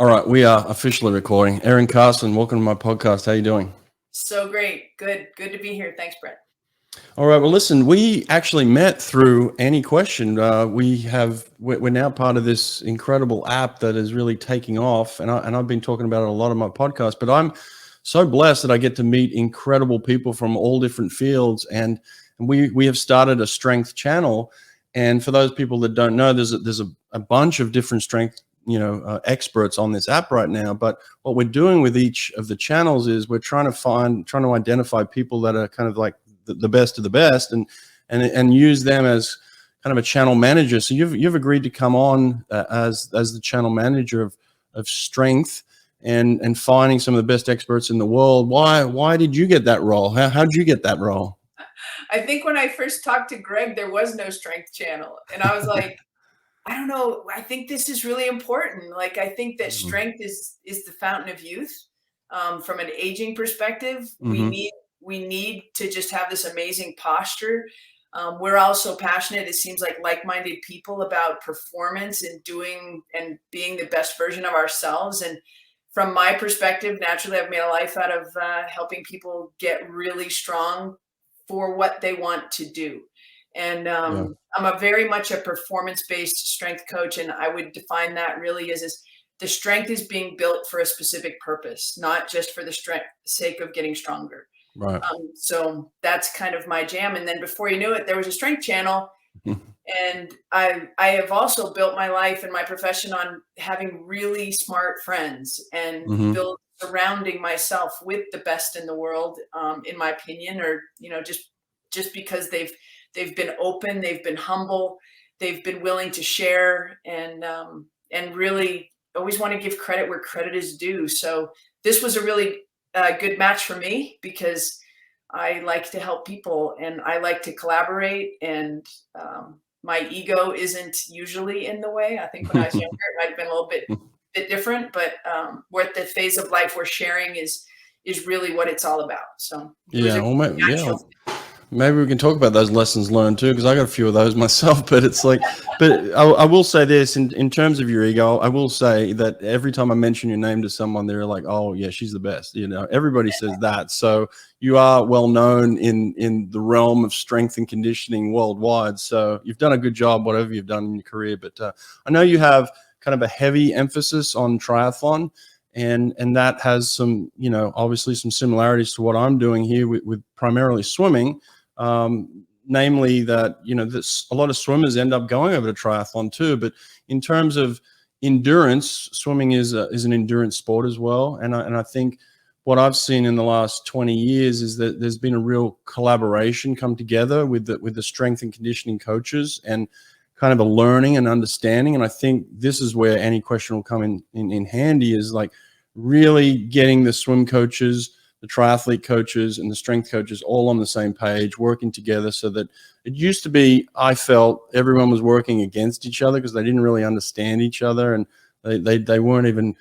All right, we are officially recording. Erin Carson, welcome to my podcast. How you doing? So great. Good to be here. Thanks, Brett. All right, well, listen, we actually met through Any Question. We're now part of this incredible app that is really taking off, and I've been talking about it a lot on my podcast, but I'm so blessed that I get to meet incredible people from all different fields, and we have started a strength channel. And for those people that don't know, there's a bunch of different strength experts on this app right now. But what we're doing with each of the channels is we're trying to identify people that are kind of like the best of the best, and use them as kind of a channel manager. So you've agreed to come on as the channel manager of strength and finding some of the best experts in the world. Why did you get that role? How did you get that role? I think when I first talked to Greg, there was no strength channel, and I was like, I don't know. I think this is really important. Like, I think that strength is the fountain of youth. From an aging perspective, we need to just have this amazing posture. We're all so passionate. It seems like-minded people about performance and doing and being the best version of ourselves. And from my perspective, naturally, I've made a life out of helping people get really strong for what they want to do. And I'm a very much a performance-based strength coach, and I would define that really as the strength is being built for a specific purpose, not just for the sake of getting stronger. Right. So that's kind of my jam. And then before you knew it, there was a strength channel. And I have also built my life and my profession on having really smart friends and surrounding myself with the best in the world, in my opinion, or, just because they've been open, they've been humble, they've been willing to share, and really always want to give credit where credit is due. So this was a really good match for me because I like to help people and I like to collaborate, and my ego isn't usually in the way. I think when I was younger, it might have been a little bit different, but we're at the phase of life where sharing is really what it's all about. So maybe we can talk about those lessons learned too, because I got a few of those myself. But it's like, but I will say this in terms of your ego, I will say that every time I mention your name to someone, they're like, "Oh yeah, she's the best." Everybody says that. So you are well known in the realm of strength and conditioning worldwide. So you've done a good job, whatever you've done in your career. But I know you have kind of a heavy emphasis on triathlon. And that has some, obviously some similarities to what I'm doing here with primarily swimming. Namely that, a lot of swimmers end up going over to triathlon too. But in terms of endurance, swimming is an endurance sport as well. And I think what I've seen in the last 20 years is that there's been a real collaboration come together with the strength and conditioning coaches and kind of a learning and understanding. And I think this is where Any Question will come in handy, is like really getting the swim coaches, the triathlete coaches, and the strength coaches all on the same page, working together. So that it used to be, I felt everyone was working against each other because they didn't really understand each other, and they weren't even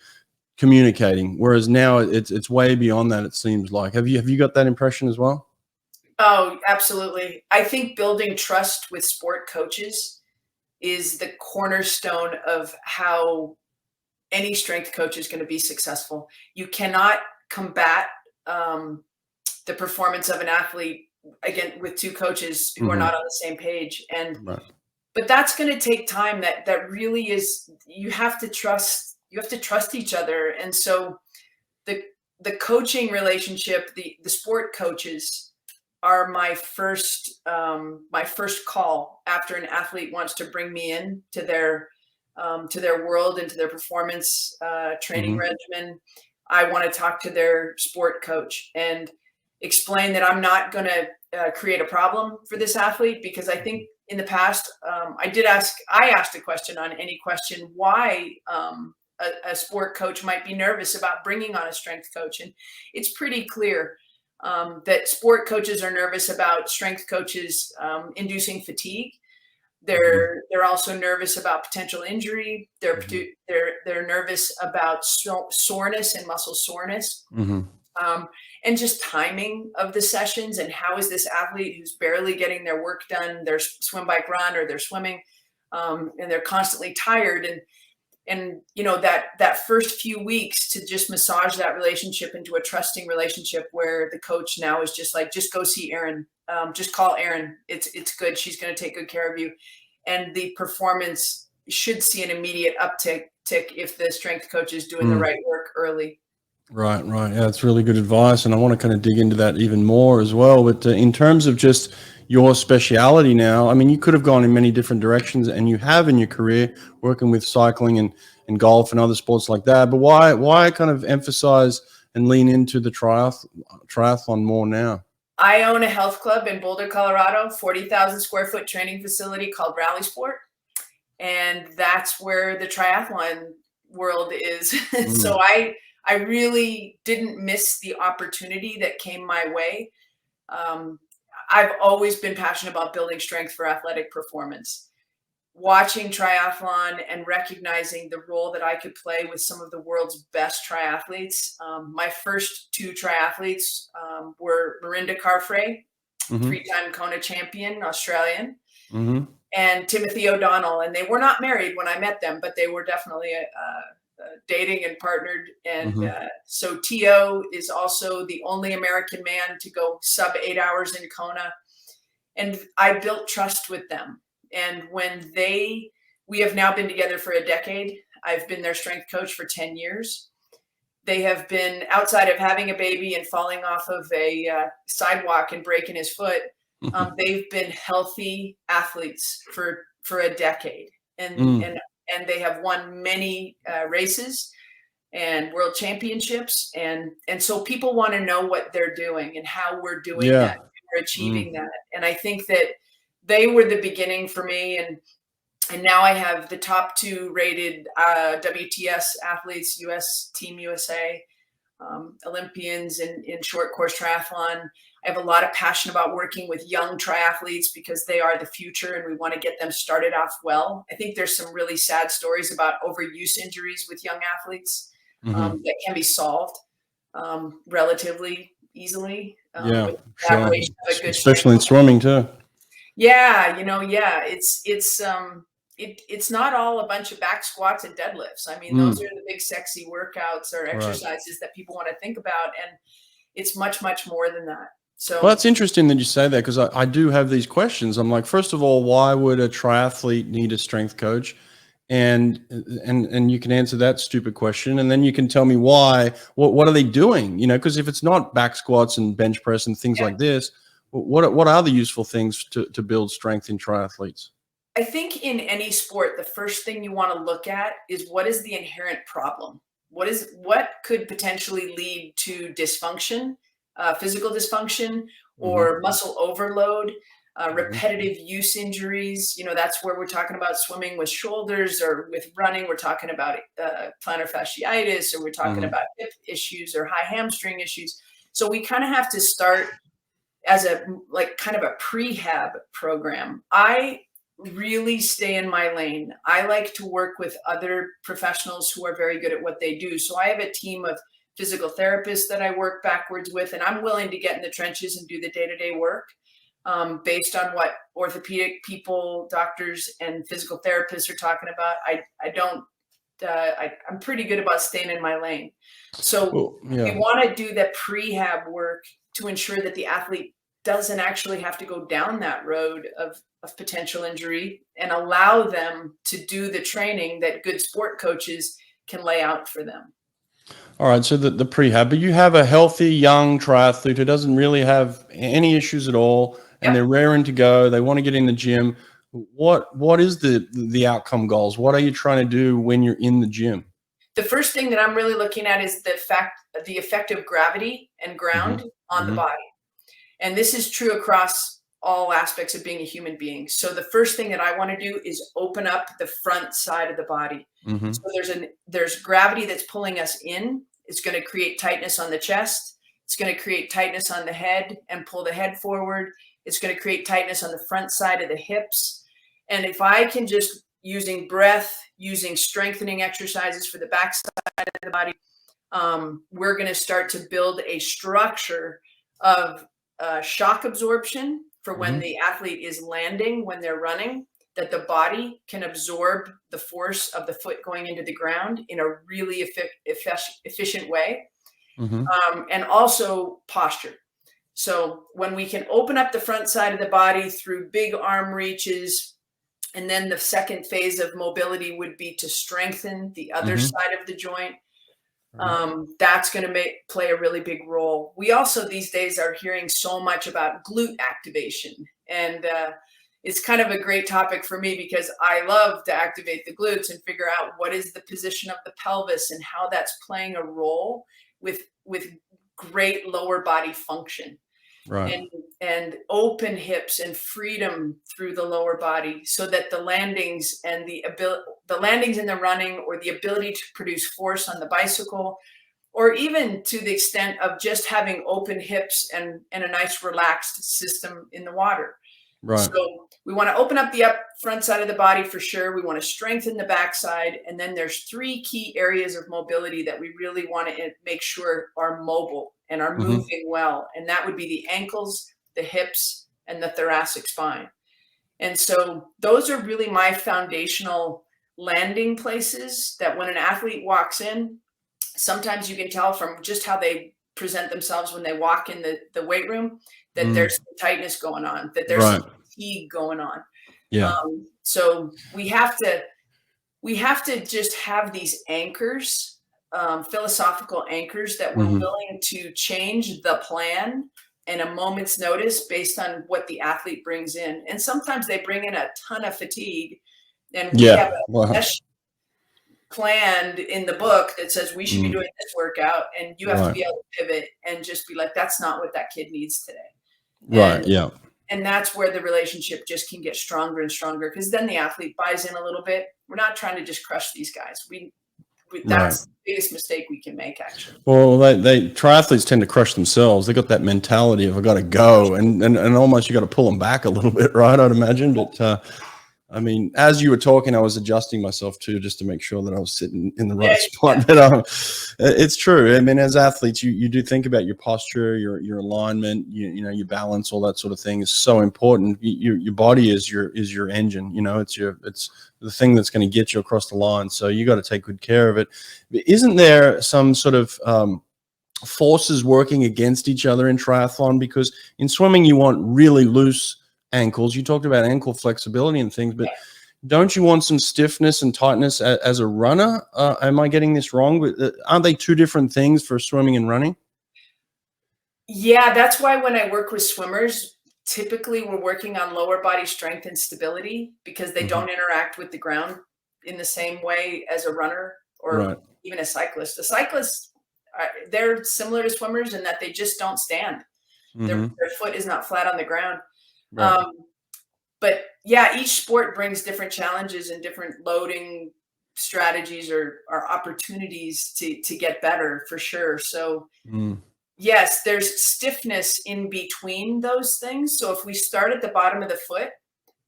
communicating. Whereas now it's way beyond that, it seems like. Have you got that impression as well? Oh, absolutely. I think building trust with sport coaches is the cornerstone of how any strength coach is going to be successful. You cannot combat the performance of an athlete again with two coaches who are not on the same page. But that's going to take time. That really is, you have to trust each other. And so the coaching relationship, the sport coaches are my first call after an athlete wants to bring me in to their world, into their performance training regimen. I want to talk to their sport coach and explain that I'm not going to create a problem for this athlete, because I think in the past I asked a question on Any Question why a sport coach might be nervous about bringing on a strength coach, and it's pretty clear that sport coaches are nervous about strength coaches inducing fatigue. They're also nervous about potential injury. They're nervous about soreness and muscle soreness, and just timing of the sessions. And how is this athlete who's barely getting their work done, their swim, bike, run, or they're swimming, and they're constantly tired, and And, you know, that first few weeks to just massage that relationship into a trusting relationship where the coach now is just like, just go see Erin. Just call Erin. It's good. She's going to take good care of you. And the performance should see an immediate uptick if the strength coach is doing the right work early. Right. Yeah, that's really good advice. And I want to kind of dig into that even more as well. But in terms of just your speciality now, I mean, you could have gone in many different directions, and you have in your career working with cycling and golf and other sports like that. But why kind of emphasize and lean into the triathlon more now? I own a health club in Boulder, Colorado, 40,000 square foot training facility called RallySport. And that's where the triathlon world is. So I really didn't miss the opportunity that came my way. I've always been passionate about building strength for athletic performance. Watching triathlon and recognizing the role that I could play with some of the world's best triathletes. My first two triathletes were Miranda Carfrae, three-time Kona champion, Australian, and Timothy O'Donnell. And they were not married when I met them, but they were definitely dating and partnered. And so T.O. is also the only American man to go sub 8 hours in Kona. And I built trust with them. And when we have now been together for a decade. I've been their strength coach for 10 years. They have been, outside of having a baby and falling off of a sidewalk and breaking his foot, they've been healthy athletes for a decade. And they have won many races and world championships. And so people want to know what they're doing and how we're doing that. We're achieving that. And I think that they were the beginning for me. And now I have the top 2 rated WTS athletes, US Team USA, Olympians in short course triathlon. I have a lot of passion about working with young triathletes because they are the future and we want to get them started off well. I think there's some really sad stories about overuse injuries with young athletes that can be solved relatively easily. Sure. Especially in swimming too. Yeah, it's not all a bunch of back squats and deadlifts. I mean, those are the big sexy workouts or exercises that people want to think about, and it's much, much more than that. So, well, that's interesting that you say that, because I do have these questions. I'm like, first of all, why would a triathlete need a strength coach? And you can answer that stupid question, and then you can tell me why. What are they doing? Because if it's not back squats and bench press and things like this, what are the useful things to build strength in triathletes? I think in any sport, the first thing you want to look at is what is the inherent problem? What could potentially lead to dysfunction, physical dysfunction, or muscle overload, repetitive use injuries. That's where we're talking about swimming with shoulders, or with running, we're talking about plantar fasciitis, or we're talking about hip issues or high hamstring issues. So we kind of have to start as kind of a prehab program. I really stay in my lane. I like to work with other professionals who are very good at what they do. So I have a team of physical therapists that I work backwards with, and I'm willing to get in the trenches and do the day-to-day work based on what orthopedic people, doctors, and physical therapists are talking about. I'm pretty good about staying in my lane. So we want to do the prehab work to ensure that the athlete doesn't actually have to go down that road of potential injury, and allow them to do the training that good sport coaches can lay out for them. All right, so the prehab, but you have a healthy young triathlete who doesn't really have any issues at all, and they're raring to go. They want to get in the gym. What is the outcome goals? What are you trying to do when you're in the gym? The first thing that I'm really looking at is the effect of gravity and ground on the body. And this is true across all aspects of being a human being. So the first thing that I want to do is open up the front side of the body. So there's gravity that's pulling us in. It's going to create tightness on the chest. It's going to create tightness on the head and pull the head forward. It's going to create tightness on the front side of the hips. And if I can just, using breath, using strengthening exercises for the back side of the body, we're going to start to build a structure of shock absorption for when the athlete is landing, when they're running, that the body can absorb the force of the foot going into the ground in a really efficient way. And also posture. So when we can open up the front side of the body through big arm reaches, and then the second phase of mobility would be to strengthen the other side of the joint. That's going to play a really big role. We also these days are hearing so much about glute activation, and it's kind of a great topic for me because I love to activate the glutes and figure out what is the position of the pelvis and how that's playing a role with great lower body function. Right. And open hips and freedom through the lower body, so that the landings and the landings in the running, or the ability to produce force on the bicycle, or even to the extent of just having open hips and a nice relaxed system in the water. Right. So we want to open up the front side of the body for sure. We want to strengthen the backside. And then there's 3 key areas of mobility that we really want to make sure are mobile and are moving well. And that would be the ankles, the hips, and the thoracic spine. And so those are really my foundational landing places that when an athlete walks in, sometimes you can tell from just how they present themselves when they walk in the weight room that there's some tightness going on, that there's some fatigue going on. Yeah. So we have to just have these anchors, philosophical anchors, that we're willing to change the plan in a moment's notice based on what the athlete brings in. And sometimes they bring in a ton of fatigue, and we have a session planned in the book that says we should be doing this workout, and you have to be able to pivot and just be like, that's not what that kid needs today. Right. Yeah. And that's where the relationship just can get stronger and stronger, because then the athlete buys in a little bit. We're not trying to just crush these guys. That's the biggest mistake we can make, actually. Well, triathletes tend to crush themselves. They got that mentality of I got to go, and almost you got to pull them back a little bit, right? I'd imagine. But I mean, as you were talking, I was adjusting myself too, just to make sure that I was sitting in the right spot. But it's true. I mean, as athletes, you do think about your posture, your alignment, you know, your balance, all that sort of thing is so important. Your body is your engine. You know, it's the thing that's going to get you across the line. So you got to take good care of it. Isn't there some sort of forces working against each other in triathlon? Because in swimming, you want really loose ankles. You talked about ankle flexibility and things, but don't you want some stiffness and tightness as a runner? Am I getting this wrong? Aren't they 2 different things for swimming and running? Yeah, that's why when I work with swimmers, typically we're working on lower body strength and stability, because they don't interact with the ground in the same way as a runner or even a cyclist. The cyclists, they're similar to swimmers in that they just don't stand. Their foot is not flat on the ground. Right. But yeah, each sport brings different challenges and different loading strategies or opportunities to get better, for sure. So yes, there's stiffness in between those things. So if we start at the bottom of the foot,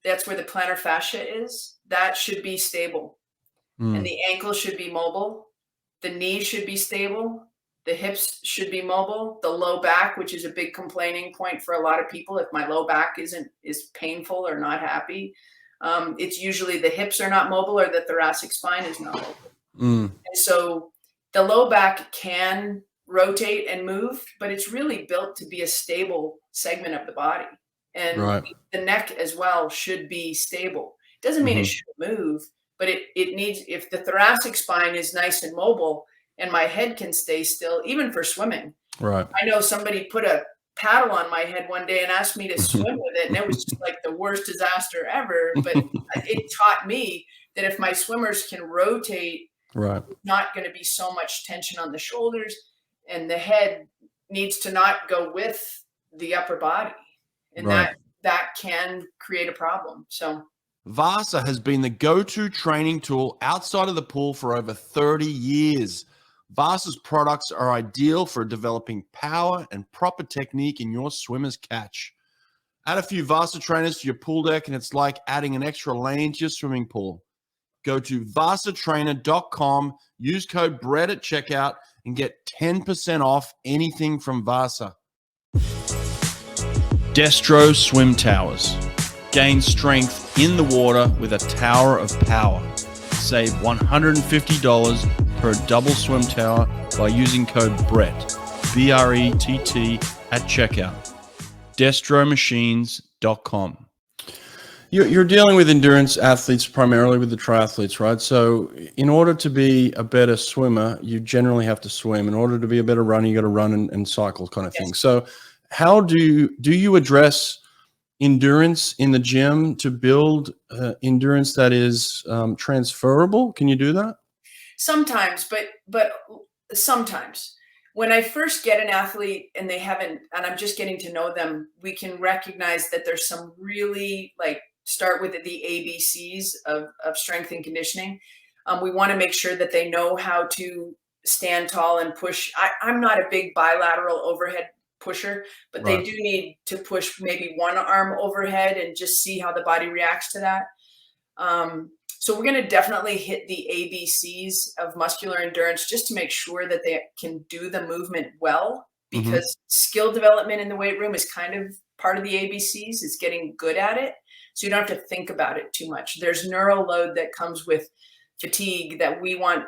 that's where the plantar fascia is. That should be stable. And the ankle should be mobile. The knee should be stable. The hips should be mobile. The low back, which is a big complaining point for a lot of people, if my low back is painful or not happy, it's usually the hips are not mobile or the thoracic spine is not mobile. And so the low back can rotate and move, but it's really built to be a stable segment of the body. And the neck as well should be stable. It doesn't mean it should move, but it needs, if the thoracic spine is nice and mobile, and my head can stay still, even for swimming. Right. I know somebody put a paddle on my head one day and asked me to swim with it, and it was just like the worst disaster ever. But it taught me that if my swimmers can rotate, not going to be so much tension on the shoulders, and the head needs to not go with the upper body, and that can create a problem. So Vasa has been the go-to training tool outside of the pool for over 30 years. Vasa's products are ideal for developing power and proper technique in your swimmer's catch. Add a few Vasa trainers to your pool deck, and it's like adding an extra lane to your swimming pool. Go to vasatrainer.com, use code BREAD at checkout, and get 10% off anything from Vasa. Destro Swim Towers. Gain strength in the water with a tower of power. Save $150 per a double swim tower by using code BRETT, B-R-E-T-T, at checkout. destromachines.com. You're dealing with endurance athletes, primarily with the triathletes, right? So in order to be a better swimmer, you generally have to swim. In order to be a better runner, you got to run and cycle kind of thing. So how do you address endurance in the gym to build endurance that is transferable? Can you do that? Sometimes, but sometimes. When I first get an athlete and I'm just getting to know them, we can recognize that there's some really start with the ABCs of strength and conditioning. We want to make sure that they know how to stand tall and push. I'm not a big bilateral overhead pusher, but they do need to push maybe one arm overhead and just see how the body reacts to that. So we're going to definitely hit the ABCs of muscular endurance just to make sure that they can do the movement well, because skill development in the weight room is kind of part of the ABCs. It's getting good at it. So you don't have to think about it too much. There's neural load that comes with fatigue that we want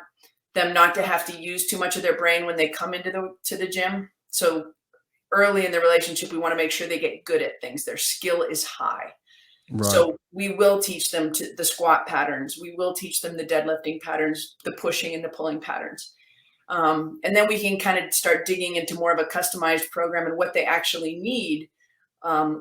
them not to have to use too much of their brain when they come into the gym. So early in the relationship, we want to make sure they get good at things. Their skill is high. Right. So we will teach them the squat patterns. We will teach them the deadlifting patterns, the pushing and the pulling patterns. And then we can kind of start digging into more of a customized program and what they actually need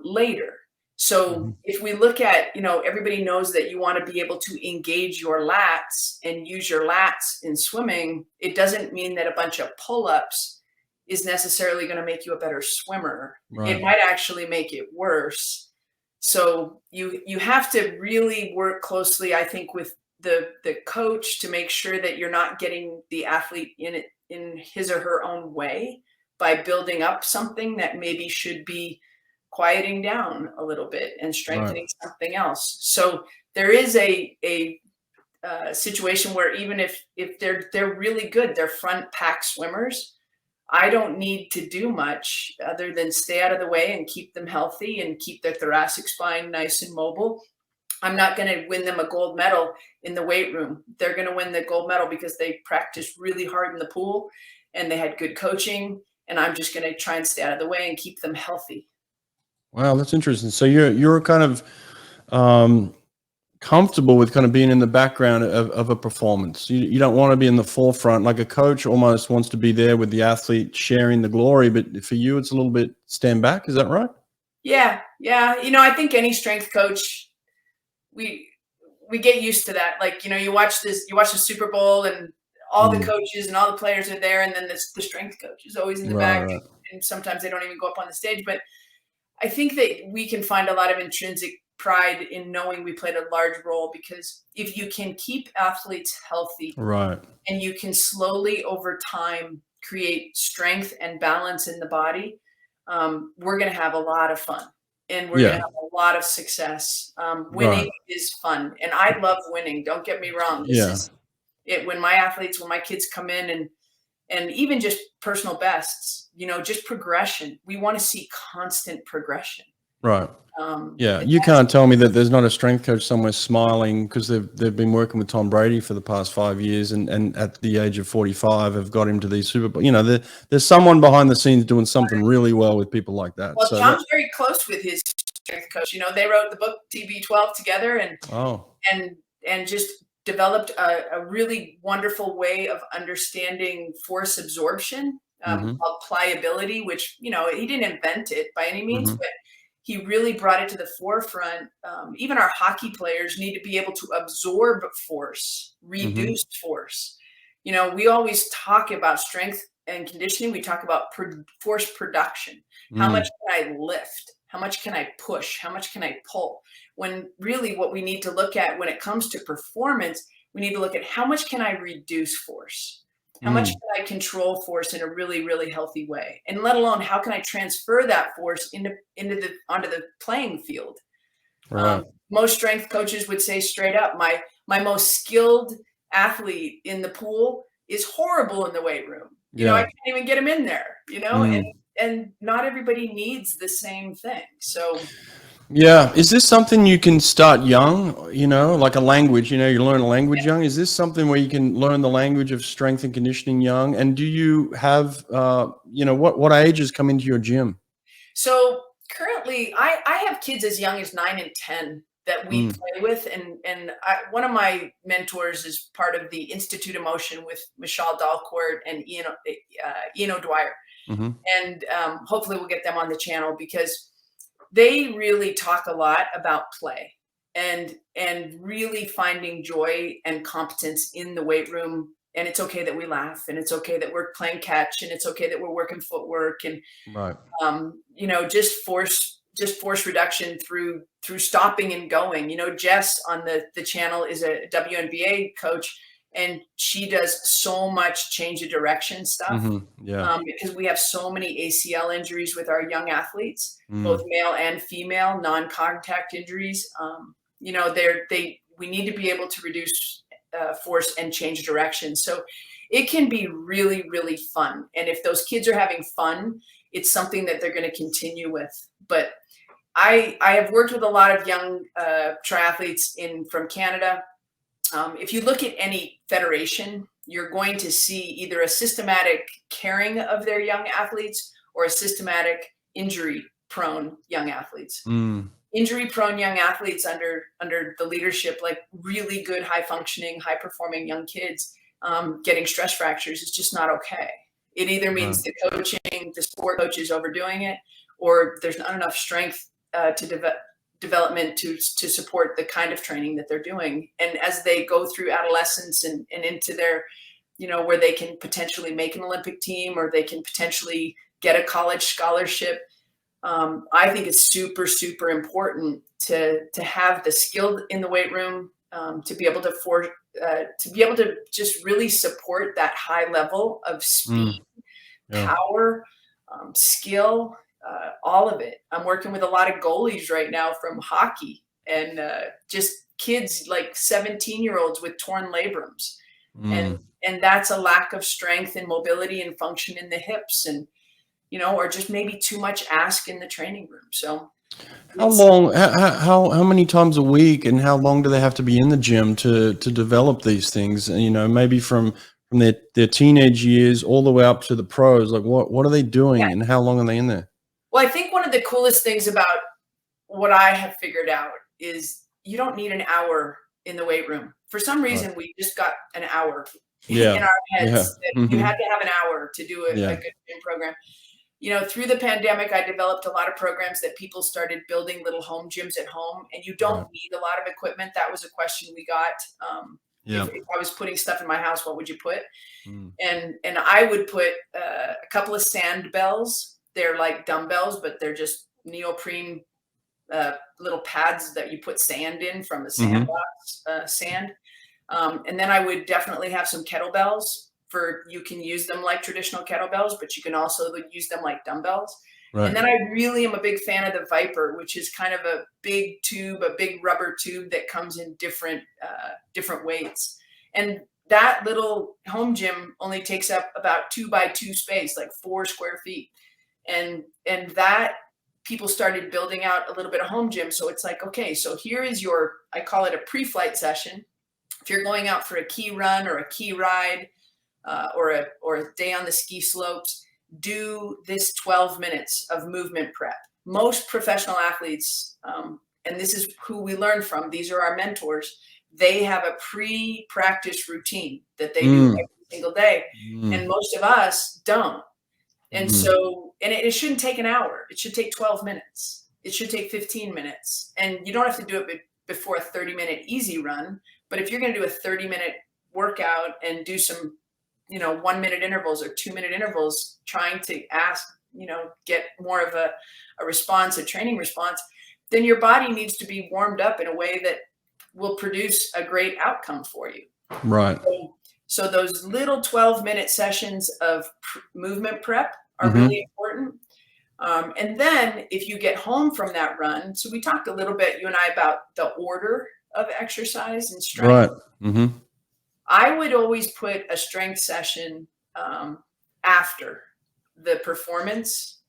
later. So if we look at, everybody knows that you want to be able to engage your lats and use your lats in swimming. It doesn't mean that a bunch of pull-ups is necessarily going to make you a better swimmer. Right. It might actually make it worse. So you have to really work closely, I think, with the coach to make sure that you're not getting the athlete in his or her own way by building up something that maybe should be quieting down a little bit and strengthening something else. So there is a situation where even if they're really good, they're front pack swimmers, I don't need to do much other than stay out of the way and keep them healthy and keep their thoracic spine nice and mobile. I'm not going to win them a gold medal in the weight room. They're going to win the gold medal because they practiced really hard in the pool and they had good coaching. And I'm just going to try and stay out of the way and keep them healthy. Wow, that's interesting. So you're kind of comfortable with kind of being in the background of a performance. You don't want to be in the forefront. Like a coach almost wants to be there with the athlete sharing the glory, but for you, it's a little bit stand back. Is that right? Yeah. I think any strength coach, we get used to that. You watch the Super Bowl and all the coaches and all the players are there, and then the strength coach is always in the back, and sometimes they don't even go up on the stage. But I think that we can find a lot of intrinsic pride in knowing we played a large role, because if you can keep athletes healthy, and you can slowly over time create strength and balance in the body, we're going to have a lot of fun and we're going to have a lot of success. Winning is fun, and I love winning. Don't get me wrong. This is it. When my kids come in and even just personal bests, just progression. We want to see constant progression. Right. You can't tell me that there's not a strength coach somewhere smiling because they've been working with Tom Brady for the past 5 years, and at the age of 45 have got him to these Super Bowl. There's someone behind the scenes doing something really well with people like that. Well, so Tom's very close with his strength coach. They wrote the book TB12 together and just developed a really wonderful way of understanding force absorption, called pliability, which, he didn't invent it by any means, but he really brought it to the forefront. Even our hockey players need to be able to absorb force, reduced force. We always talk about strength and conditioning. We talk about force production. How much can I lift? How much can I push? How much can I pull? When really what we need to look at when it comes to performance, we need to look at how much can I reduce force? How much can I control force in a really, really healthy way? And let alone, how can I transfer that force onto the playing field? Most strength coaches would say straight up, my most skilled athlete in the pool is horrible in the weight room. I can't even get him in there, and not everybody needs the same thing. So Yeah. Is this something you can start young, like a language, you learn a language young? Is this something where you can learn the language of strength and conditioning young? And do you have, what ages come into your gym? So currently I have kids as young as 9 and 10 that we play with. And one of my mentors is part of the Institute of Motion with Michelle Dalcourt and Ian O'Dwyer. Mm-hmm. And hopefully we'll get them on the channel, because they really talk a lot about play and really finding joy and competence in the weight room. And it's okay that we laugh, and it's okay that we're playing catch, and it's okay that we're working footwork, and Right. just force reduction through stopping and going. Jess on the channel is a WNBA coach, and she does so much change of direction stuff. Mm-hmm. Yeah. Because we have so many ACL injuries with our young athletes, both male and female, non-contact injuries. We need to be able to reduce force and change direction. So it can be really, really fun. And if those kids are having fun, it's something that they're going to continue with. But I have worked with a lot of young triathletes from Canada. If you look at any federation, you're going to see either a systematic caring of their young athletes or a systematic injury-prone young athletes. Injury-prone young athletes under the leadership, like really good, high-functioning, high-performing young kids, getting stress fractures is just not okay. It either means the sport coach is overdoing it, or there's not enough strength development to support the kind of training that they're doing. And as they go through adolescence and into their, where they can potentially make an Olympic team, or they can potentially get a college scholarship, I think it's super, super important to have the skill in the weight room, to be able to just really support that high level of speed, power, skill, all of it. I'm working with a lot of goalies right now from Hawke, and just kids like 17-year-olds with torn labrums. And that's a lack of strength and mobility and function in the hips, and or just maybe too much ask in the training room. So how many times a week, and how long do they have to be in the gym to develop these things? Maybe from their teenage years all the way up to the pros. Like what are they doing, and how long are they in there? Well, I think one of the coolest things about what I have figured out is you don't need an hour in the weight room. For some reason, we just got an hour in our heads that you had to have an hour to do a good gym program. Through the pandemic, I developed a lot of programs that people started building little home gyms at home, and you don't need a lot of equipment. That was a question we got. If I was putting stuff in my house, what would you put? And I would put a couple of sand bells. They're like dumbbells, but they're just neoprene little pads that you put sand in from the sandbox sand. And then I would definitely have some kettlebells. You can use them like traditional kettlebells, but you can also use them like dumbbells. Right. And then I really am a big fan of the Viper, which is kind of a big tube, a big rubber tube that comes in different weights. And that little home gym only takes up about 2 by 2 space, like 4 square feet. And that people started building out a little bit of home gym. So it's like, okay, so here is I call it a pre-flight session. If you're going out for a key run or a key ride, or a day on the ski slopes, do this 12 minutes of movement prep. Most professional athletes, and this is who we learn from, these are our mentors, they have a pre-practice routine that they do every single day. And most of us don't. And so, and it shouldn't take an hour. It should take 12 minutes. It should take 15 minutes. And you don't have to do it before a 30-minute easy run. But if you're going to do a 30-minute workout and do some 1-minute intervals or 2-minute intervals, trying to get more of a response, a training response, then your body needs to be warmed up in a way that will produce a great outcome for you. Right. So those little 12-minute sessions of movement prep are really important. And then if you get home from that run, so we talked a little bit, you and I, about the order of exercise and strength. Right. I would always put a strength session after the performance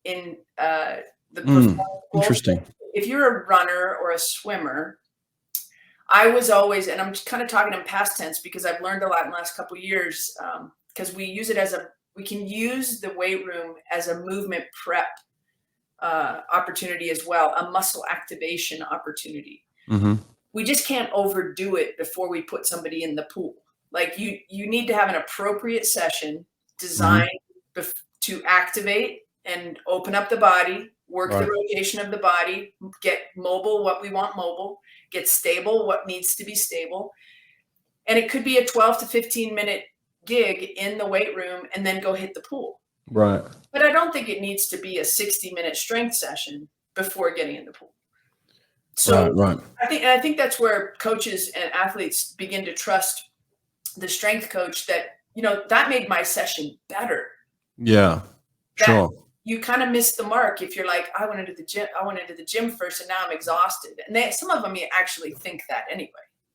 in the performance Interesting. if you're a runner or a swimmer, I was always, and I'm kind of talking in past tense because I've learned a lot in the last couple of years, because we use it we can use the weight room as a movement prep opportunity as well, a muscle activation opportunity. Mm-hmm. We just can't overdo it before we put somebody in the pool. Like you need to have an appropriate session designed to activate and open up the body, work the rotation of the body, get mobile what we want mobile, get stable what needs to be stable. And it could be a 12 to 15 minute gig in the weight room and then go hit the pool. Right. But I don't think it needs to be a 60-minute strength session before getting in the pool. So right. I think that's where coaches and athletes begin to trust the strength coach that, that made my session better. Yeah, sure. You kind of miss the mark if you're like, I went into the gym first and now I'm exhausted. And some of them actually think that anyway.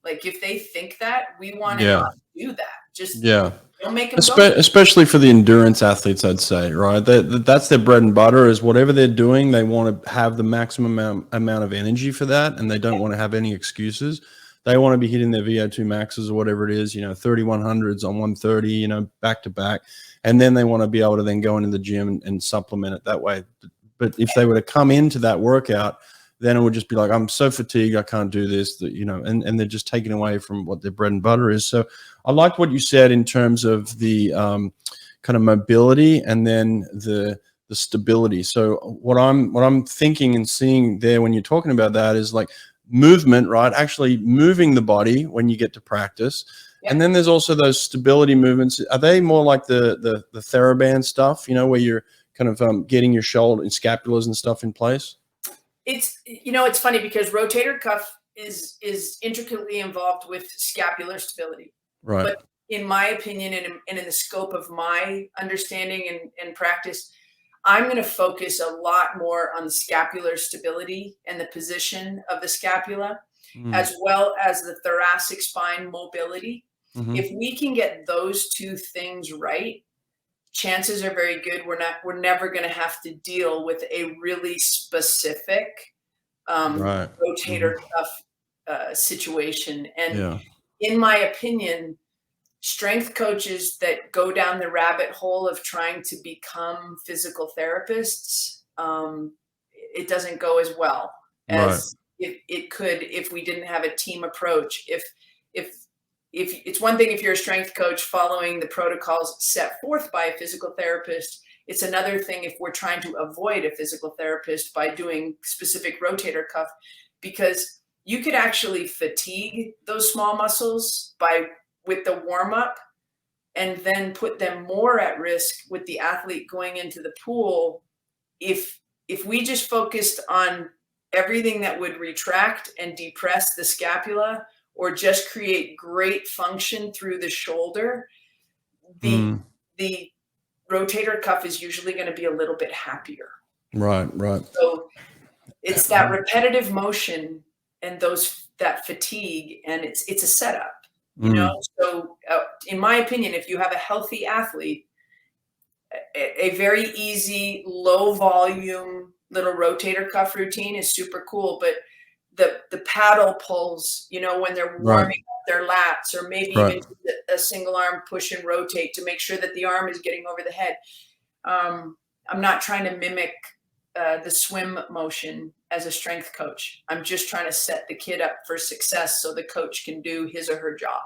Like if they think that, we want to not do that. Just don't make them go. Especially for the endurance athletes, I'd say, right? That's their bread and butter is whatever they're doing. They want to have the maximum amount of energy for that. And they don't want to have any excuses. They want to be hitting their VO2 maxes or whatever it is, 3100s on 130, back to back. And then they want to be able to then go into the gym and supplement it that way. But if they were to come into that workout, then it would just be like, I'm so fatigued, I can't do this, and they're just taken away from what their bread and butter is. So I liked what you said in terms of the kind of mobility and then the stability. So what I'm thinking and seeing there when you're talking about that is like movement, right? Actually moving the body when you get to practice. Yeah. And then there's also those stability movements. Are they more like the TheraBand stuff, where you're kind of getting your shoulder and scapulars and stuff in place? It's funny because rotator cuff is intricately involved with scapular stability. Right. But in my opinion, and in the scope of my understanding and practice, I'm going to focus a lot more on scapular stability and the position of the scapula, as well as the thoracic spine mobility. Mm-hmm. If we can get those two things right, chances are very good we're never going to have to deal with a really specific rotator cuff situation. And in my opinion, strength coaches that go down the rabbit hole of trying to become physical therapists, it doesn't go as well as it could if we didn't have a team approach. If it's one thing if you're a strength coach following the protocols set forth by a physical therapist, it's another thing if we're trying to avoid a physical therapist by doing specific rotator cuff, because you could actually fatigue those small muscles with the warm up and then put them more at risk with the athlete going into the pool. If we just focused on everything that would retract and depress the scapula or just create great function through the shoulder, the rotator cuff is usually going to be a little bit happier. Right. So it's that repetitive motion and that fatigue, and it's a setup, So in my opinion, if you have a healthy athlete, a very easy, low volume little rotator cuff routine is super cool, but the paddle pulls, when they're warming up their lats, or maybe even a single arm push and rotate to make sure that the arm is getting over the head. I'm not trying to mimic the swim motion as a strength coach. I'm just trying to set the kid up for success so the coach can do his or her job.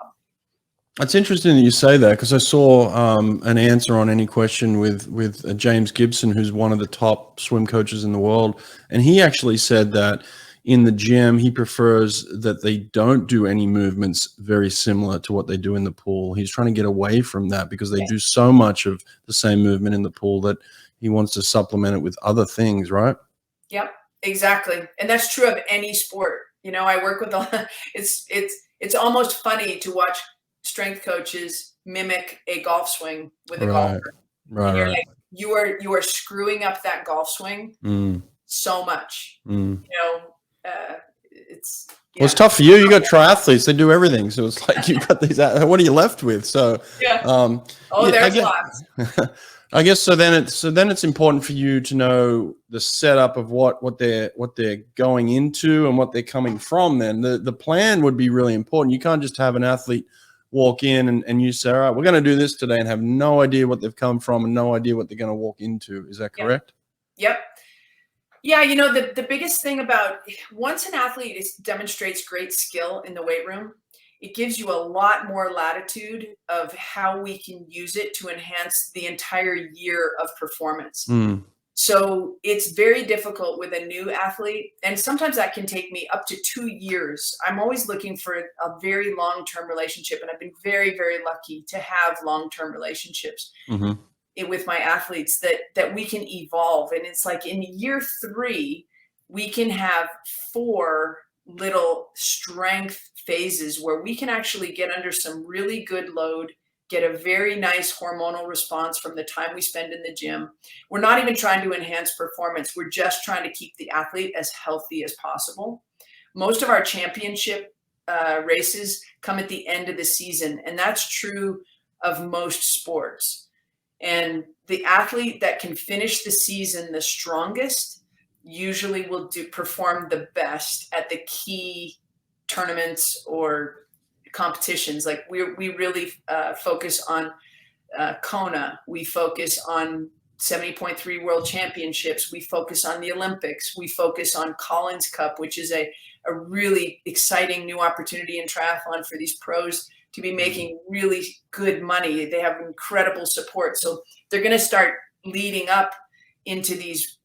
It's interesting that you say that, because I saw an answer on any question with James Gibson, who's one of the top swim coaches in the world. And he actually said that in the gym, he prefers that they don't do any movements very similar to what they do in the pool. He's trying to get away from that because they do so much of the same movement in the pool that he wants to supplement it with other things, right? Yep, exactly. And that's true of any sport. I work with it's almost funny to watch strength coaches mimic a golf swing with a golfer. Right. You're like, you are screwing up that golf swing so much. It's tough for you. You got triathletes; they do everything. So it's like you've got these. What are you left with? So there's lots. I guess so. Then it's important for you to know the setup of what they're going into and what they're coming from. Then the plan would be really important. You can't just have an athlete walk in and you say, all right, we're going to do this today, and have no idea what they've come from and no idea what they're going to walk into. Is that correct? Yep. Yeah, you know, the biggest thing about once an athlete demonstrates great skill in the weight room, it gives you a lot more latitude of how we can use it to enhance the entire year of performance. So it's very difficult with a new athlete. And sometimes that can take me up to 2 years. I'm always looking for a very long-term relationship. And I've been very, very lucky to have long-term relationships with my athletes that we can evolve. And it's like in year 3, we can have 4 little strength phases where we can actually get under some really good load, get a very nice hormonal response from the time we spend in the gym. We're not even trying to enhance performance. We're just trying to keep the athlete as healthy as possible. Most of our championship races come at the end of the season, and that's true of most sports. And the athlete that can finish the season the strongest usually will perform the best at the key tournaments or competitions. Like we really focus on Kona. We focus on 70.3 World Championships. We focus on the Olympics. We focus on Collins Cup, which is a really exciting new opportunity in triathlon for these pros to be making really good money. They have incredible support. So they're going to start leading up into these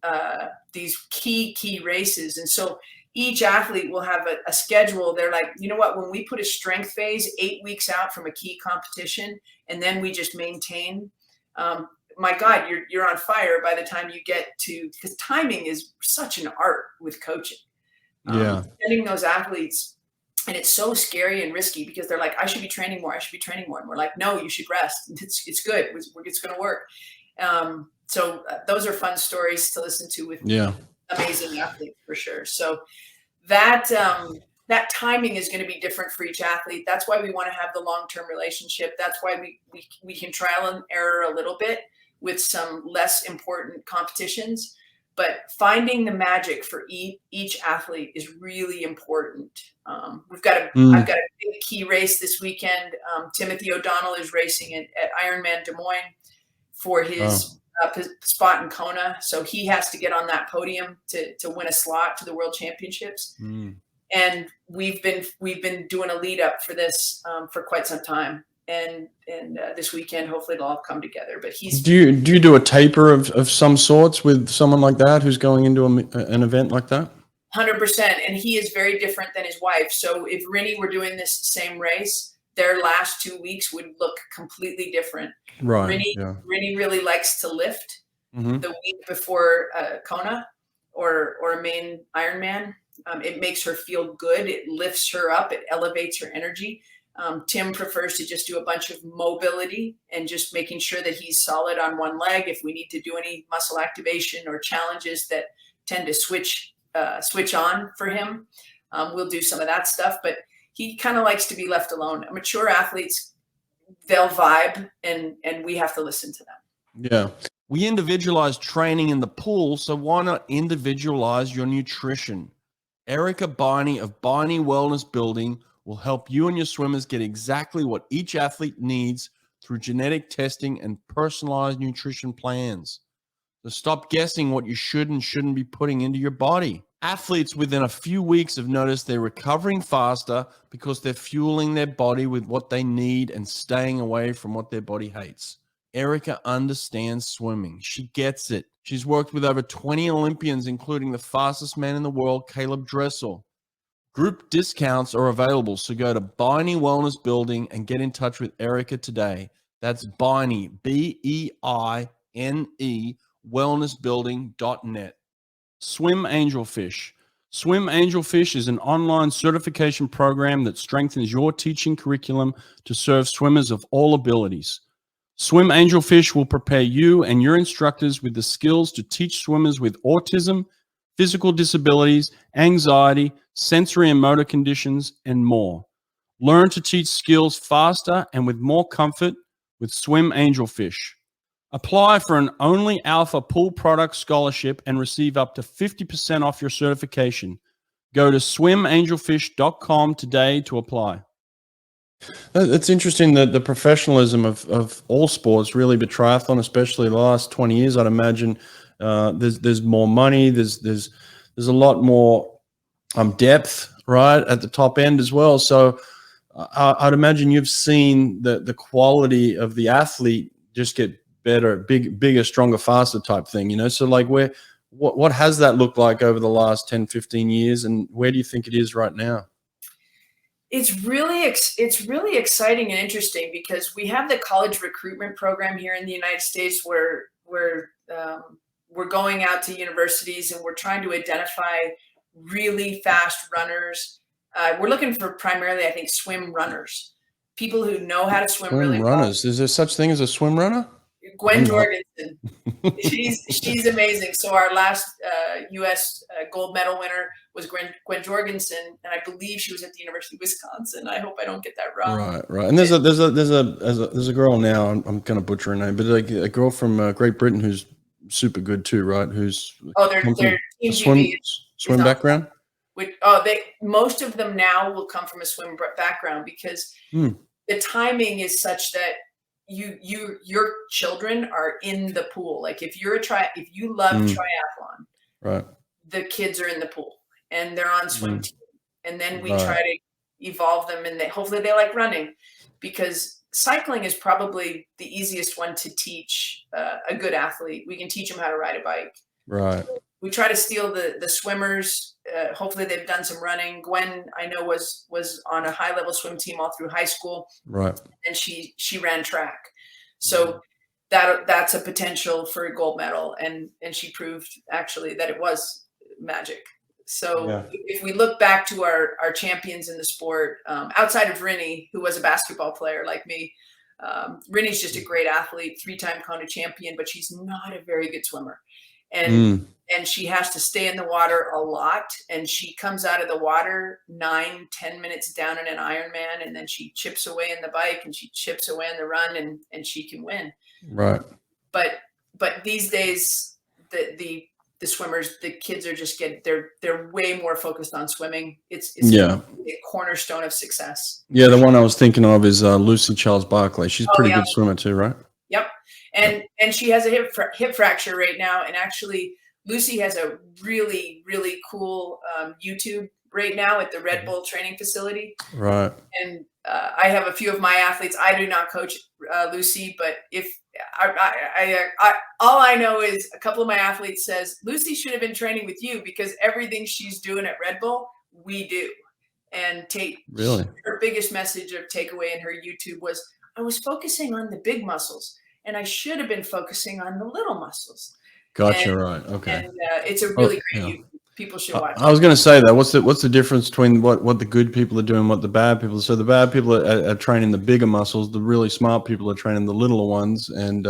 key races. And so each athlete will have a schedule. They're like, you know what, when we put a strength phase 8 weeks out from a key competition, and then we just maintain, my God, you're on fire by the time you get to, because timing is such an art with coaching. Getting those athletes, and it's so scary and risky because they're like, I should be training more. I should be training more. And we're like, no, you should rest. It's good. It's going to work. So those are fun stories to listen to with amazing athletes for sure. So that timing is going to be different for each athlete. That's why we want to have the long-term relationship. That's why we can trial and error a little bit with some less important competitions. But finding the magic for each athlete is really important. I've got a big key race this weekend. Timothy O'Donnell is racing at Ironman Des Moines for his spot in Kona. So he has to get on that podium to win a slot to the World Championships. And we've been doing a lead up for this for quite some time. And this weekend, hopefully it'll all come together. But do you do a taper of some sorts with someone like that who's going into an event like that? 100%. And he is very different than his wife. So if Rinny were doing this same race, their last 2 weeks would look completely different. Right. Rinny really likes to lift the week before Kona or a main Ironman. It makes her feel good. It lifts her up. It elevates her energy. Tim prefers to just do a bunch of mobility and just making sure that he's solid on one leg. If we need to do any muscle activation or challenges that tend to switch on for him, we'll do some of that stuff. But he kind of likes to be left alone. Mature athletes, they'll vibe, and we have to listen to them. Yeah. We individualize training in the pool, so why not individualize your nutrition? Erica Beine of Beine Wellness Building will help you and your swimmers get exactly what each athlete needs through genetic testing and personalized nutrition plans. So stop guessing what you should and shouldn't be putting into your body. Athletes within a few weeks have noticed they're recovering faster because they're fueling their body with what they need and staying away from what their body hates. Erica understands swimming. She gets it. She's worked with over 20 Olympians, including the fastest man in the world, Caleb Dressel. Group discounts are available, so go to Beine Wellness Building and get in touch with Erica today. That's Beine, Beine, wellnessbuilding.net. Swim Angelfish. Swim Angelfish is an online certification program that strengthens your teaching curriculum to serve swimmers of all abilities. Swim Angelfish will prepare you and your instructors with the skills to teach swimmers with autism, physical disabilities, anxiety, sensory and motor conditions, and more. Learn to teach skills faster and with more comfort with Swim Angelfish. Apply for an Only Alpha Pool Product Scholarship and receive up to 50% off your certification. Go to swimangelfish.com today to apply. It's interesting that the professionalism of all sports, really, but triathlon, especially the last 20 years, I'd imagine there's more money, there's a lot more depth, right, at the top end as well. So I'd imagine you've seen the quality of the athlete just get better, bigger, stronger, faster type thing, you know? So like what has that looked like over the last 10, 15 years, and where do you think it is right now? It's really exciting and interesting because we have the college recruitment program here in the United States where we're going out to universities and we're trying to identify really fast runners. We're looking for primarily, I think, swim runners, people who know how to swim really runners. well. Is there such thing as a swim runner? Gwen Jorgensen. She's amazing. So our last U.S. Gold medal winner was Gwen Jorgensen, and I believe she was at the University of Wisconsin. I hope I don't get that wrong. Right. And there's a girl now. I'm going to butcher her name, but like a girl from Great Britain who's super good too, right? Who's their team swim background. Most of them now will come from a swim background because the timing is such that your children are in the pool. Like if you love triathlon, right, the kids are in the pool and they're on swim team, and then we try to evolve them, and hopefully they like running, because cycling is probably the easiest one to teach a good athlete. We can teach them how to ride a bike. Right. We try to steal the swimmers. Hopefully they've done some running. Gwen, I know, was on a high level swim team all through high school. Right. And she ran track. So that's a potential for a gold medal. And she proved actually that it was magic. So if we look back to our champions in the sport, outside of Rinny, who was a basketball player like me, Rinny's just a great athlete, 3-time Kona champion, but she's not a very good swimmer. And she has to stay in the water a lot, and she comes out of the water 9-10 minutes down in an Ironman, and then she chips away in the bike and she chips away in the run, and she can win. Right. But these days the swimmers, the kids are just they're way more focused on swimming. It's a cornerstone of success. Yeah, the one I was thinking of is Lucy Charles Barclay. She's a pretty good swimmer too, right? Yep. And she has a hip fracture right now. And actually, Lucy has a really, really cool YouTube right now at the Red Bull training facility. Right. And I have a few of my athletes. I do not coach Lucy, but if all I know is a couple of my athletes says Lucy should have been training with you, because everything she's doing at Red Bull, we do. And her biggest message of takeaway in her YouTube was, I was focusing on the big muscles, and I should have been focusing on the little muscles. Gotcha. Right. Okay. And it's a really great YouTube. People should watch. I was going to say that. What's the difference between what the good people are doing and what the bad people? So the bad people are training the bigger muscles. The really smart people are training the littler ones, and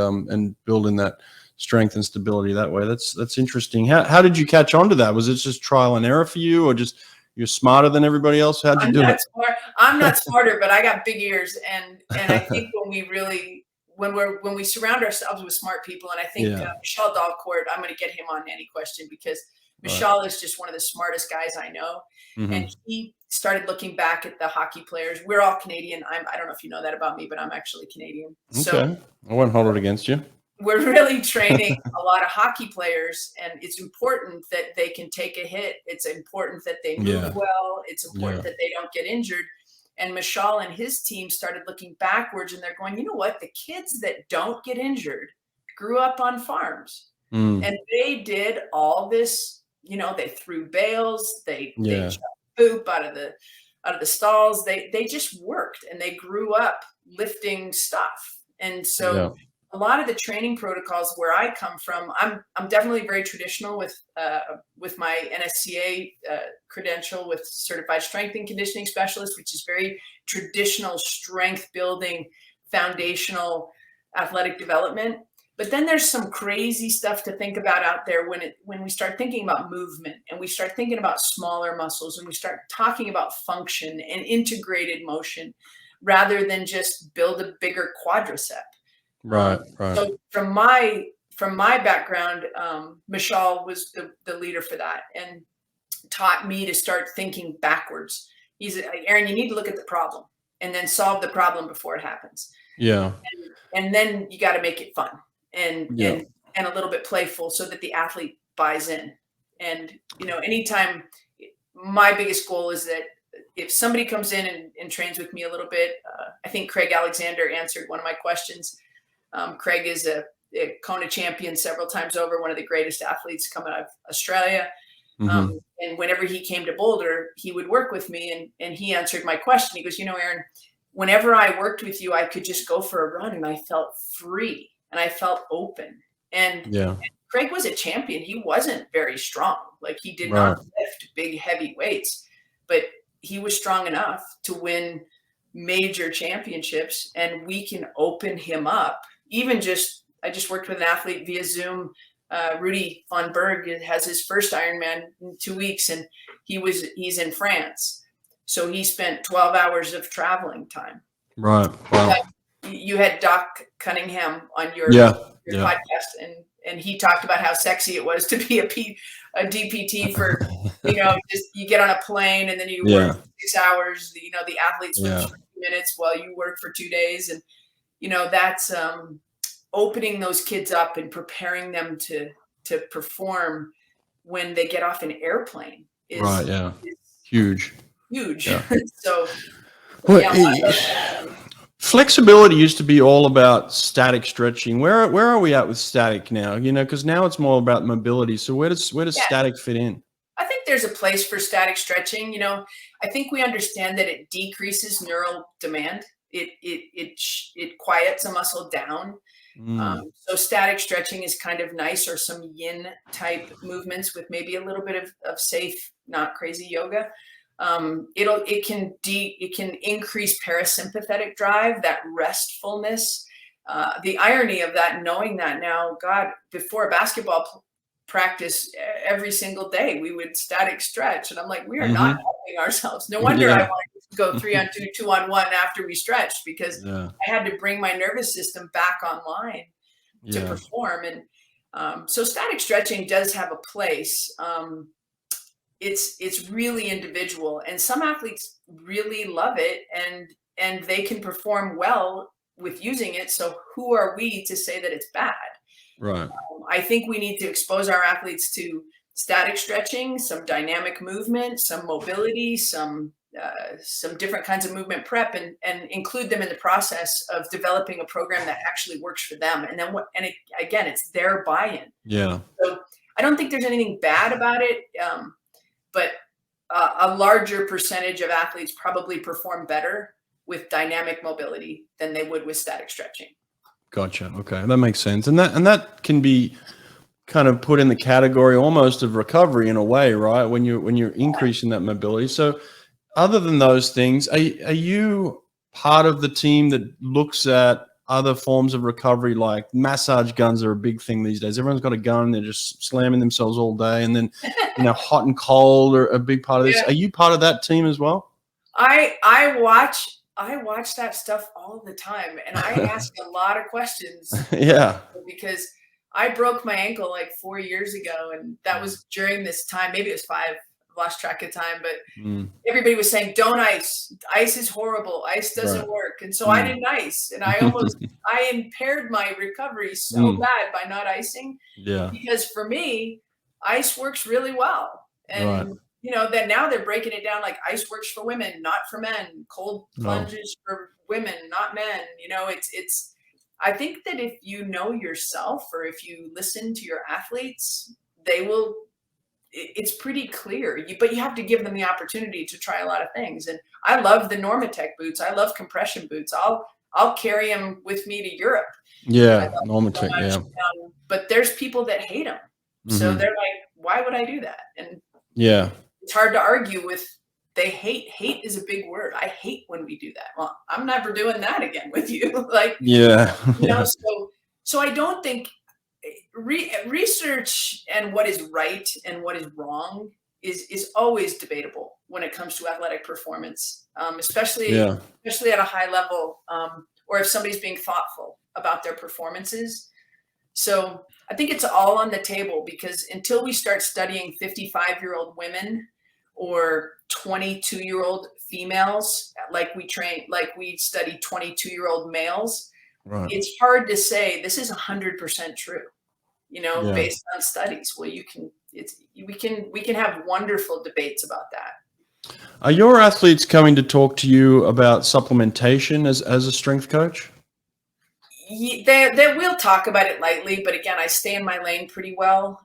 building that strength and stability that way. That's interesting. How did you catch on to that? Was it just trial and error for you, or just you're smarter than everybody else? How'd you do it? I'm not smarter, but I got big ears, and I think when we surround ourselves with smart people, and I think Michelle Dalcourt, I'm going to get him on any question, because Michelle is just one of the smartest guys I know. And he started looking back at the hockey players. We're all Canadian. I don't know if you know that about me, but I'm actually Canadian. Okay. So I won't hold it against you. We're really training a lot of hockey players, and it's important that they can take a hit. It's important that they move well. It's important that they don't get injured. And Michelle and his team started looking backwards, and they're going, you know what? The kids that don't get injured grew up on farms, and they did all this. You know, they threw bales, they chucked poop out of the stalls. They just worked, and they grew up lifting stuff. And so a lot of the training protocols where I come from, I'm definitely very traditional with my NSCA credential with certified strength and conditioning specialist, which is very traditional strength building, foundational athletic development. But then there's some crazy stuff to think about out there when we start thinking about movement, and we start thinking about smaller muscles, and we start talking about function and integrated motion rather than just build a bigger quadricep. Right. Right. So from my background, Michelle was the leader for that and taught me to start thinking backwards. He's like, Erin, you need to look at the problem and then solve the problem before it happens. Yeah. And then you got to make it fun and Yeah. and a little bit playful so that the athlete buys in. And, anytime, my biggest goal is that if somebody comes in and trains with me a little bit, I think Craig Alexander answered one of my questions. Craig is a Kona champion several times over, one of the greatest athletes coming out of Australia. Mm-hmm. And whenever he came to Boulder, he would work with me and he answered my question. He goes, Erin, whenever I worked with you, I could just go for a run and I felt free and I felt open. And Craig was a champion. He wasn't very strong. Like, he did not lift big, heavy weights, but he was strong enough to win major championships, and we can open him up. I just worked with an athlete via Zoom. Rudy von Berg has his first Ironman in 2 weeks, and he's in France. So he spent 12 hours of traveling time. Right. Wow. You had Doc Cunningham on your podcast, and he talked about how sexy it was to be a DPT for, just you get on a plane and then you work 6 hours, the athletes swim for 2 minutes while you work for 2 days. And, that's opening those kids up and preparing them to perform when they get off an airplane is huge. Yeah. So flexibility used to be all about static stretching. Where are we at with static now? Because now it's more about mobility. So where does static fit in? I think there's a place for static stretching. I think we understand that it decreases neural demand. It quiets a muscle down. So static stretching is kind of nice, or some yin type movements with maybe a little bit of safe, not crazy yoga. It can increase parasympathetic drive, that restfulness. The irony of that, knowing that now, God, before basketball practice every single day, we would static stretch. And I'm like, we are not helping ourselves. No wonder I wanted to go 3-on-2, 2-on-1 after we stretched, because I had to bring my nervous system back online to perform. And so static stretching does have a place. It's really individual, and some athletes really love it and they can perform well with using it. So who are we to say that it's bad? Right. I think we need to expose our athletes to static stretching, some dynamic movement, some mobility, some different kinds of movement prep, and include them in the process of developing a program that actually works for them. And then again, it's their buy-in. Yeah. So I don't think there's anything bad about it. But a larger percentage of athletes probably perform better with dynamic mobility than they would with static stretching. Gotcha. Okay, that makes sense, and that can be kind of put in the category almost of recovery in a way, right? When you're increasing that mobility. So, other than those things, are you part of the team that looks at other forms of recovery? Like massage guns are a big thing these days. Everyone's got a gun. They're just slamming themselves all day. And then, hot and cold are a big part of this. Are you part of that team as well? I watch that stuff all the time, and I ask a lot of questions. Because I broke my ankle like 4 years ago, and that was during this time. Maybe it was 5. Lost track of time, but everybody was saying, don't ice. Ice is horrible. Ice doesn't work. And so I didn't ice. And I impaired my recovery so bad by not icing. Yeah. Because for me, ice works really well. And, then now they're breaking it down like ice works for women, not for men. Cold plunges for women, not men. I think that if you know yourself, or if you listen to your athletes, it's pretty clear, but you have to give them the opportunity to try a lot of things. And I love the Normatec boots. I love compression boots. I'll carry them with me to Europe. Yeah. Normatec. Yeah. But there's people that hate them. So they're like, why would I do that? And it's hard to argue with, they hate. Hate is a big word. I hate when we do that. Well, I'm never doing that again with you. So I don't think, research and what is right and what is wrong is always debatable when it comes to athletic performance, especially at a high level, or if somebody's being thoughtful about their performances. So I think it's all on the table, because until we start studying 55-year-old women or 22-year-old females, like we study 22-year-old males, Right. it's hard to say this is 100% true, Yeah. based on studies. Well, we can have wonderful debates about that. Are your athletes coming to talk to you about supplementation as a strength coach? They will talk about it lightly, but again, I stay in my lane pretty well.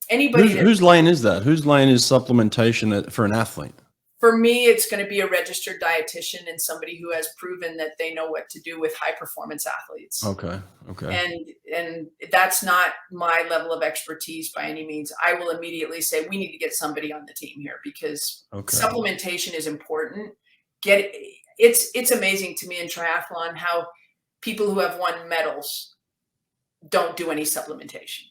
Whose lane is that? Whose lane is supplementation for an athlete? For me, it's going to be a registered dietitian and somebody who has proven that they know what to do with high performance athletes. Okay. And that's not my level of expertise by any means. I will immediately say we need to get somebody on the team here, because supplementation is important. It's amazing to me in triathlon how people who have won medals don't do any supplementation.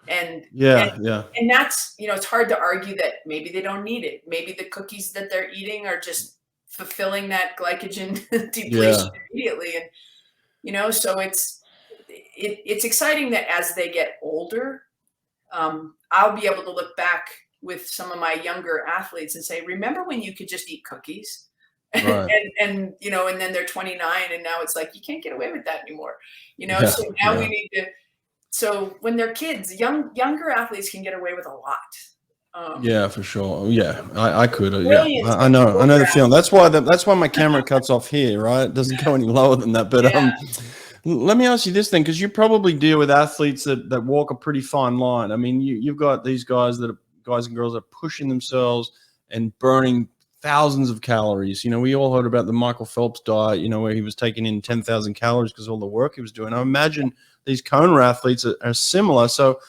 And that's, it's hard to argue that maybe they don't need it. Maybe the cookies that they're eating are just fulfilling that glycogen depletion immediately. And, so it's exciting that as they get older, I'll be able to look back with some of my younger athletes and say, remember when you could just eat cookies? Right. and then they're 29 and now it's like, you can't get away with that anymore. So now we need to, so when they're kids, younger athletes can get away with a lot. Yeah, for sure. Yeah, I could. I know the feeling. That's why my camera cuts off here, right? It doesn't go any lower than that. But let me ask you this thing, because you probably deal with athletes that walk a pretty fine line. I mean, you've got these guys and girls that are pushing themselves and burning thousands of calories. We all heard about the Michael Phelps diet, where he was taking in 10,000 calories because of all the work he was doing. I imagine these Kona athletes are similar. So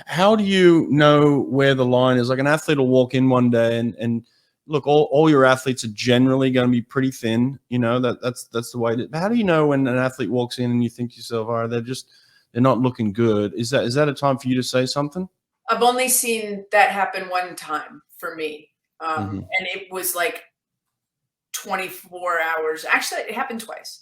how do you know where the line is? Like, an athlete will walk in one day and look, all your athletes are generally going to be pretty thin. That's the way how do you know when an athlete walks in and you think to yourself, all right, they're not looking good? Is that a time for you to say something? I've only seen that happen one time for me. And it was like 24 hours. Actually, it happened twice.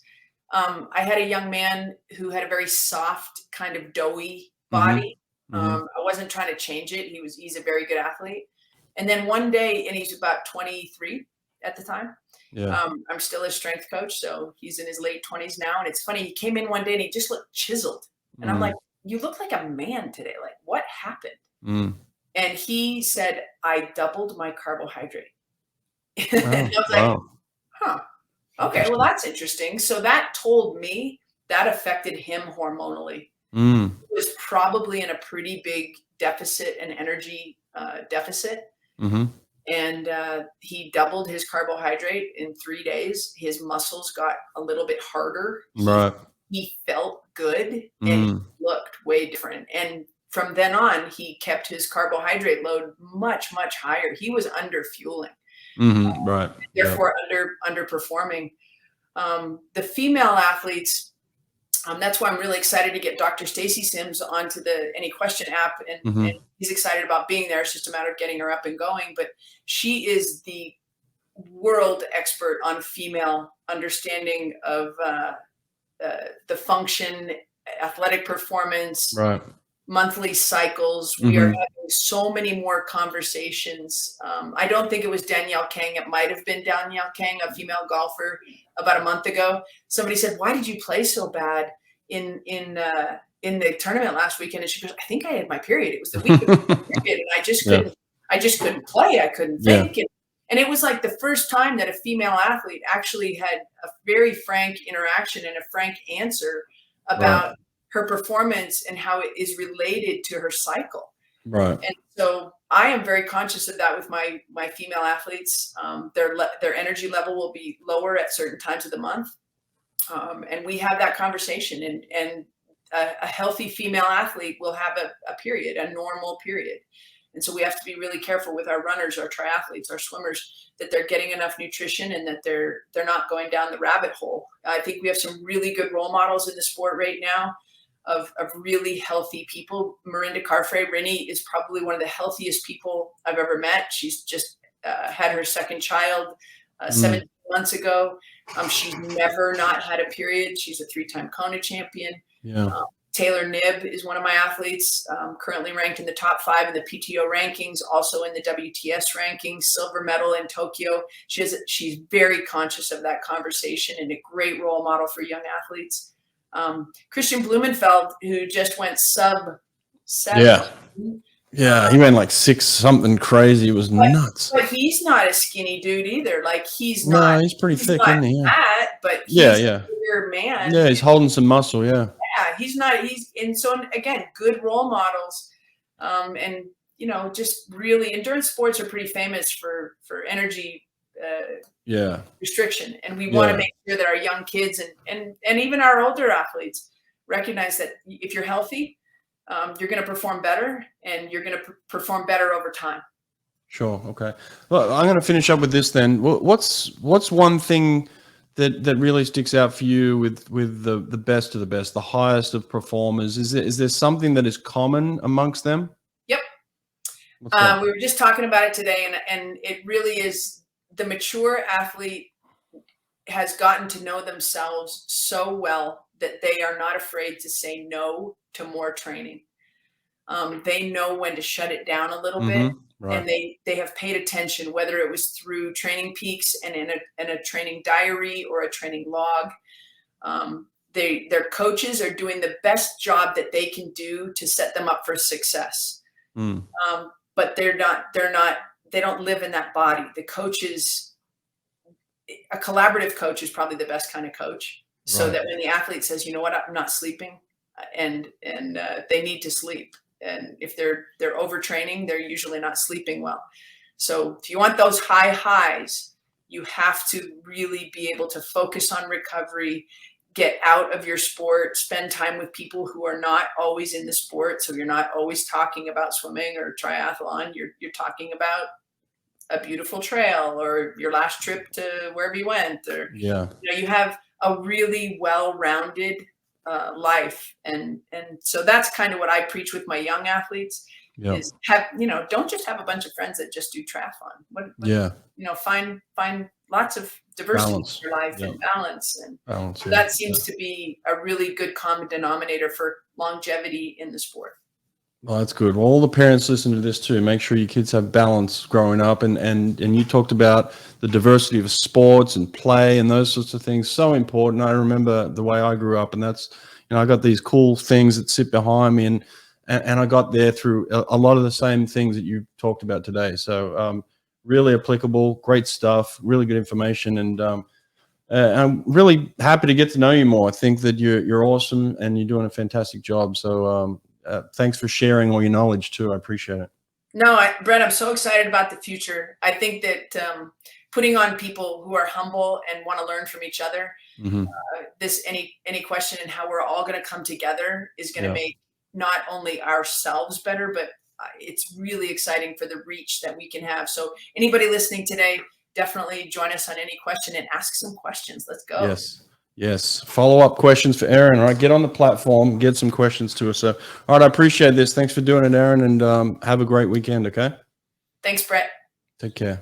I had a young man who had a very soft, kind of doughy body. I wasn't trying to change it. He's a very good athlete. And then one day, and he's about 23 at the time. Yeah. I'm still his strength coach. So he's in his late 20s now. And it's funny, he came in one day and he just looked chiseled. And I'm like, you look like a man today. Like, what happened? And he said, I doubled my carbohydrate. And I was like, okay, well, that's interesting. So that told me that affected him hormonally. He was probably in a pretty big deficit, an energy deficit. And he doubled his carbohydrate in 3 days. His muscles got a little bit harder. Right. He felt good and he looked way different. And from then on, he kept his carbohydrate load much, much higher. He was under fueling. Right. Therefore, underperforming. The female athletes, that's why I'm really excited to get Dr. Stacy Sims onto the Any Question app. And he's excited about being there. It's just a matter of getting her up and going. But she is the world expert on female understanding of the function, athletic performance, right, monthly cycles. We are having so many more conversations. I don't think it was Danielle Kang. It might have been Danielle Kang, a female golfer, about a month ago. Somebody said, "Why did you play so bad in the tournament last weekend?" And she goes, "I think I had my period. It was the week of my period, and I just couldn't play. I couldn't think." And it was like the first time that a female athlete actually had a very frank interaction and a frank answer about her performance and how it is related to her cycle. Right. And so I am very conscious of that with my female athletes. Their energy level will be lower at certain times of the month. And we have that conversation, and a healthy female athlete will have a period, a normal period. And so we have to be really careful with our runners, our triathletes, our swimmers, that they're getting enough nutrition and that they're not going down the rabbit hole. I think we have some really good role models in the sport right now of really healthy people. Miranda Carfrae, Rinny, is probably one of the healthiest people I've ever met. She's just had her second child, 17 months ago. She's never not had a period. She's a 3-time Kona champion. Yeah. Taylor Knibb is one of my athletes, currently ranked in the top 5 in the PTO rankings, also in the WTS rankings, silver medal in Tokyo. She's very conscious of that conversation and a great role model for young athletes. Christian Blumenfeld, who just went sub 7. Yeah. Yeah, he went like 6 something crazy. It was nuts. But he's not a skinny dude either. Like he's pretty thick, not isn't he? Yeah. fat, but he's a bigger man. Yeah, he's holding some muscle. Yeah. Yeah, and so again, good role models, and just really endurance sports are pretty famous for energy restriction, and we want to make sure that our young kids and even our older athletes recognize that if you're healthy, you're going to perform better, and you're going to perform better over time. Sure. Okay. Well, I'm going to finish up with this then. What's one thing that really sticks out for you with the best of the best, the highest of performers? Is there something that is common amongst them? Yep. We were just talking about it today, and it really is the mature athlete has gotten to know themselves so well that they are not afraid to say no to more training. They know when to shut it down a little bit. Right. And they have paid attention, whether it was through Training Peaks and in a training diary or a training log. Their coaches are doing the best job that they can do to set them up for success. But they don't live in that body. The coaches, a collaborative coach is probably the best kind of coach. So that when the athlete says, you know what, I'm not sleeping, and they need to sleep. And if they're overtraining, they're usually not sleeping well. So if you want those high highs, you have to really be able to focus on recovery, get out of your sport, spend time with people who are not always in the sport. So you're not always talking about swimming or triathlon. You're talking about a beautiful trail or your last trip to wherever you went, or you have a really well-rounded life, and so that's kind of what I preach with my young athletes. Is don't just have a bunch of friends that just do triathlon. Find lots of diversity in your life and balance, and so that seems to be a really good common denominator for longevity in the sport. Well, that's good. Well, all the parents listen to this too. Make sure your kids have balance growing up, and you talked about the diversity of sports and play and those sorts of things. So important. I remember the way I grew up, and that's, I got these cool things that sit behind me, and I got there through a lot of the same things that you talked about today. So really applicable, great stuff, really good information, and I'm really happy to get to know you more. I think that you're awesome, and you're doing a fantastic job. So thanks for sharing all your knowledge too. I appreciate it. No, Brett, I'm so excited about the future. I think that putting on people who are humble and want to learn from each other, any question and how we're all going to come together is going to make not only ourselves better, but it's really exciting for the reach that we can have. So anybody listening today, definitely join us on any question and ask some questions. Let's go. Yes. Follow-up questions for Erin. All right, get on the platform, get some questions to us. So, all right, I appreciate this. Thanks for doing it, Erin, and have a great weekend, okay? Thanks, Brett. Take care.